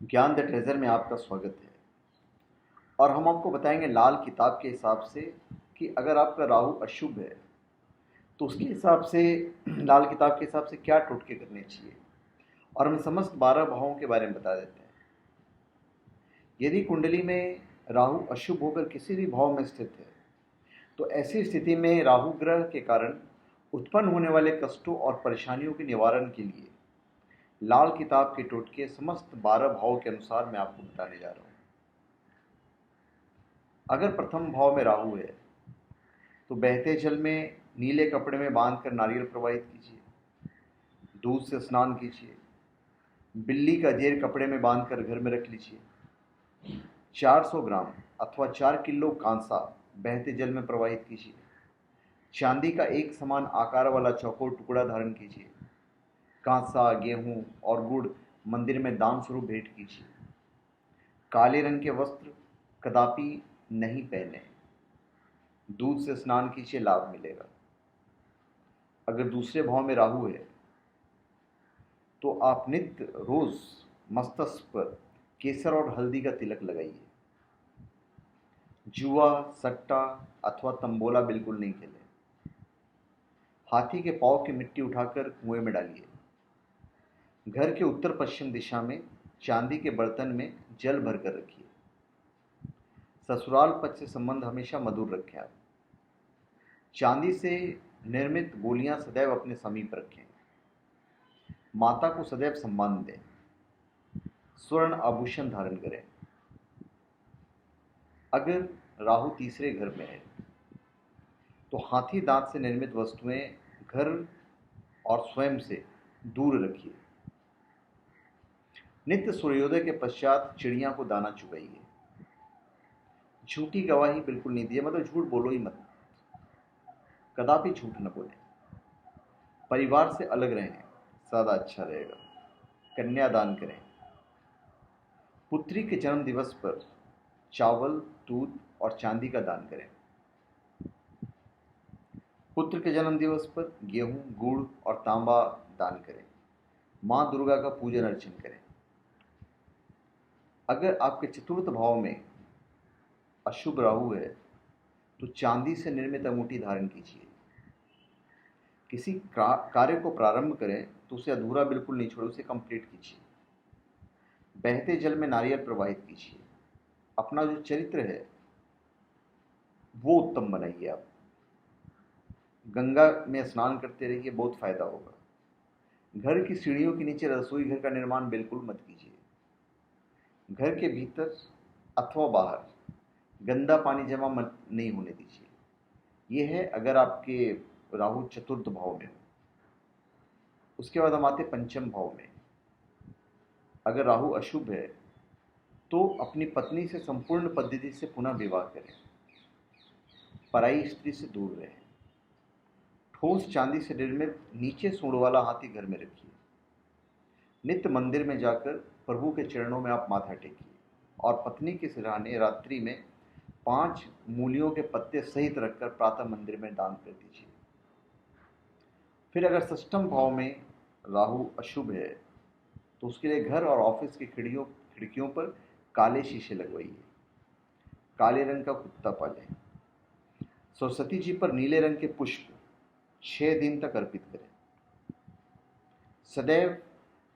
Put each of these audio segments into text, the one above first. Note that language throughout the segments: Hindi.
ज्ञान द ट्रेजर में आपका स्वागत है। और हम आपको बताएंगे लाल किताब के हिसाब से कि अगर आपका राहु अशुभ है तो उसके हिसाब से लाल किताब के हिसाब से क्या टोटके करने चाहिए। और हम समस्त 12 भावों के बारे में बता देते हैं। यदि कुंडली में राहु अशुभ होकर किसी भी भाव में स्थित है तो ऐसी स्थिति में राहु ग्रह के कारण उत्पन्न होने वाले कष्टों और परेशानियों के निवारण के लिए लाल किताब के टोटके समस्त 12 भावों के अनुसार मैं आपको बताने जा रहा हूँ। अगर प्रथम भाव में राहु है तो बहते जल में नीले कपड़े में बांधकर नारियल प्रवाहित कीजिए। दूध से स्नान कीजिए। बिल्ली का जेर कपड़े में बांधकर घर में रख लीजिए। 400 ग्राम अथवा 4 किलो कांसा बहते जल में प्रवाहित कीजिए। चांदी का एक समान आकार वाला चौकोर टुकड़ा धारण कीजिए। कांसा, गेहूं और गुड़ मंदिर में दान स्वरूप भेंट कीजिए। काले रंग के वस्त्र कदापि नहीं पहने। दूध से स्नान कीजिए, लाभ मिलेगा। अगर दूसरे भाव में राहु है तो आप नित्य रोज मस्तक पर केसर और हल्दी का तिलक लगाइए। जुआ, सट्टा अथवा तंबोला बिल्कुल नहीं खेलें। हाथी के पांव की मिट्टी उठाकर कुएं में डालिए। घर के उत्तर पश्चिम दिशा में चांदी के बर्तन में जल भरकर रखिए। ससुराल पक्ष से संबंध हमेशा मधुर रखें। आप चांदी से निर्मित गोलियां सदैव अपने समीप रखें। माता को सदैव सम्मान दें। स्वर्ण आभूषण धारण करें। अगर राहु तीसरे घर में है तो हाथी दांत से निर्मित वस्तुएं घर और स्वयं से दूर रखिए। नित्य सूर्योदय के पश्चात चिड़िया को दाना चुगाइए। झूठी गवाही बिल्कुल नहीं दिए, मतलब झूठ बोलो ही मत। कदापि झूठ न बोलें। परिवार से अलग रहें, ज़्यादा अच्छा रहेगा। कन्यादान करें। पुत्री के जन्म दिवस पर चावल, दूध और चांदी का दान करें। पुत्र के जन्म दिवस पर गेहूं, गुड़ और तांबा दान करें। माँ दुर्गा का पूजन अर्चन करें। अगर आपके चतुर्थ भाव में अशुभ राहु है तो चांदी से निर्मित अंगूठी धारण कीजिए। किसी कार्य को प्रारंभ करें तो उसे अधूरा बिल्कुल नहीं छोड़े, उसे कंप्लीट कीजिए। बहते जल में नारियल प्रवाहित कीजिए। अपना जो चरित्र है वो उत्तम बनाइए। आप गंगा में स्नान करते रहिए, बहुत फायदा होगा। घर की सीढ़ियों के नीचे रसोई घर का निर्माण बिल्कुल मत कीजिए। घर के भीतर अथवा बाहर गंदा पानी जमा मत नहीं होने दीजिए। यह है अगर आपके राहु चतुर्थ भाव में हो। उसके बाद हम आते पंचम भाव में। अगर राहु अशुभ है तो अपनी पत्नी से संपूर्ण पद्धति से पुनः विवाह करें। पराई स्त्री से दूर रहें। ठोस चांदी से निर्मित नीचे सूंड वाला हाथी घर में रखिए। नित्य मंदिर में जाकर प्रभु के चरणों में आप माथा टेकिए और पत्नी के सिरहाने रात्रि में 5 मूलियों के पत्ते सहित रखकर प्रातः मंदिर में दान कर दीजिए। फिर अगर षष्ठम भाव में राहु अशुभ है तो उसके लिए घर और ऑफिस की खिड़कियों पर काले शीशे लगवाइए। काले रंग का कुत्ता पालें। सरस्वती जी पर नीले रंग के पुष्प 6 दिन तक अर्पित करें। सदैव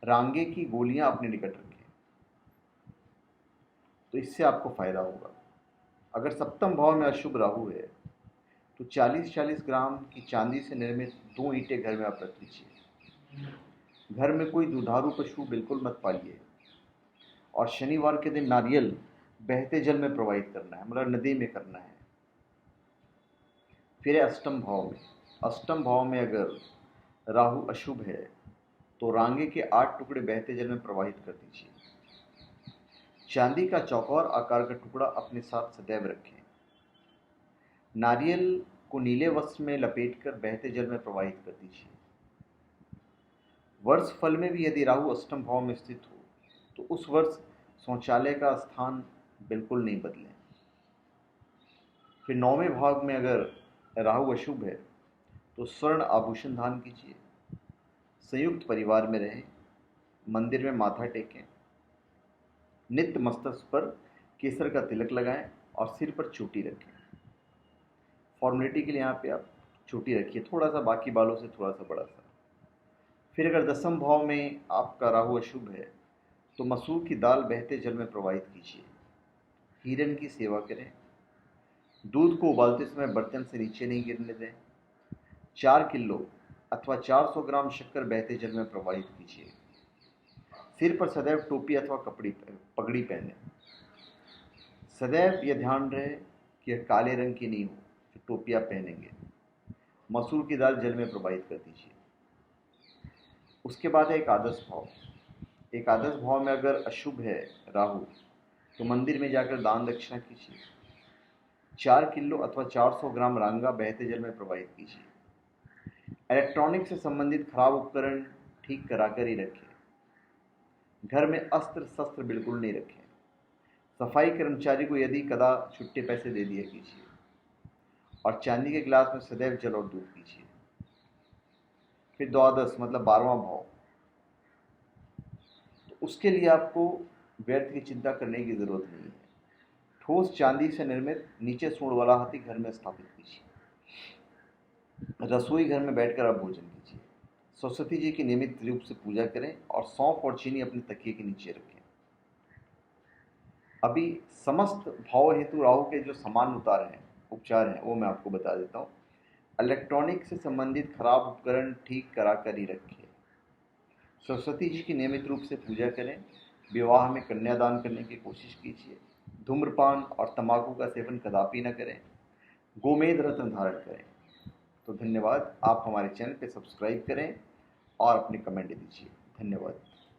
रांगे की गोलियां अपने निकट रखें, तो इससे आपको फायदा होगा। अगर सप्तम भाव में अशुभ राहु है तो 40-40 ग्राम की चांदी से निर्मित 2 ईंटें घर में आप रख लीजिए। घर में कोई दुधारू पशु बिल्कुल मत पालिए। और शनिवार के दिन नारियल बहते जल में प्रवाहित करना है, मतलब नदी में करना है। फिर अष्टम भाव में। अष्टम भाव में अगर राहु अशुभ है तो रांगे के 8 टुकड़े बहते जल में प्रवाहित कर दीजिए। चांदी का चौकोर आकार का टुकड़ा अपने साथ सदैव रखें। नारियल को नीले वस्त्र में लपेटकर बहते जल में प्रवाहित कर दीजिए। वर्ष फल में भी यदि राहु अष्टम भाव में स्थित हो तो उस वर्ष शौचालय का स्थान बिल्कुल नहीं बदलें। फिर 9वें भाव में अगर राहु अशुभ है तो स्वर्ण आभूषण धारण कीजिए। संयुक्त परिवार में रहें। मंदिर में माथा टेकें। नित्य मस्तक पर केसर का तिलक लगाएं और सिर पर चोटी रखें। फॉर्मेलिटी के लिए यहाँ पे आप चोटी रखिए, थोड़ा सा बाकी बालों से थोड़ा सा बड़ा सा। फिर अगर दसम भाव में आपका राहु अशुभ है तो मसूर की दाल बहते जल में प्रवाहित कीजिए। हिरण की सेवा करें। दूध को उबालते समय बर्तन से नीचे नहीं गिरने दें। 4 किलो अथवा 400 ग्राम शक्कर बहते जल में प्रवाहित कीजिए। सिर पर सदैव टोपी अथवा पगड़ी पहने। सदैव यह ध्यान रहे कि यह काले रंग की नहीं हो जो टोपी आप पहनेंगे। मसूर की दाल जल में प्रवाहित कर दीजिए। उसके बाद है एकादश भाव। एकादश भाव में अगर अशुभ है राहु तो मंदिर में जाकर दान दक्षिणा कीजिए। 4 किलो अथवा 400 ग्राम रांगा बहते जल में प्रवाहित कीजिए। इलेक्ट्रॉनिक से संबंधित खराब उपकरण ठीक कराकर ही रखें। घर में अस्त्र शस्त्र बिल्कुल नहीं रखें। सफाई कर्मचारी को यदि कदा छुट्टे पैसे दे दिया कीजिए और चांदी के गिलास में सदैव जल और दूध कीजिए। फिर द्वादश मतलब 12वां भाव, तो उसके लिए आपको व्यर्थ की चिंता करने की जरूरत नहीं है। ठोस चांदी से निर्मित नीचे सूंड वाला हाथी घर में स्थापित कीजिए। रसोई घर में बैठकर आप भोजन कीजिए। सरस्वती जी की नियमित रूप से पूजा करें और सौंफ और चीनी अपने तकिए के नीचे रखें। अभी समस्त भाव हेतु राहु के जो समान उपचार हैं वो मैं आपको बता देता हूँ। इलेक्ट्रॉनिक से संबंधित खराब उपकरण ठीक करा कर ही रखें। सरस्वती जी की नियमित रूप से पूजा करें। विवाह में कन्यादान करने की कोशिश कीजिए। धूम्रपान और तंबाकू का सेवन कदापि न करें। गोमेद रत्न धारण करें। तो धन्यवाद। आप हमारे चैनल पे सब्सक्राइब करें और अपने कमेंट दीजिए। धन्यवाद।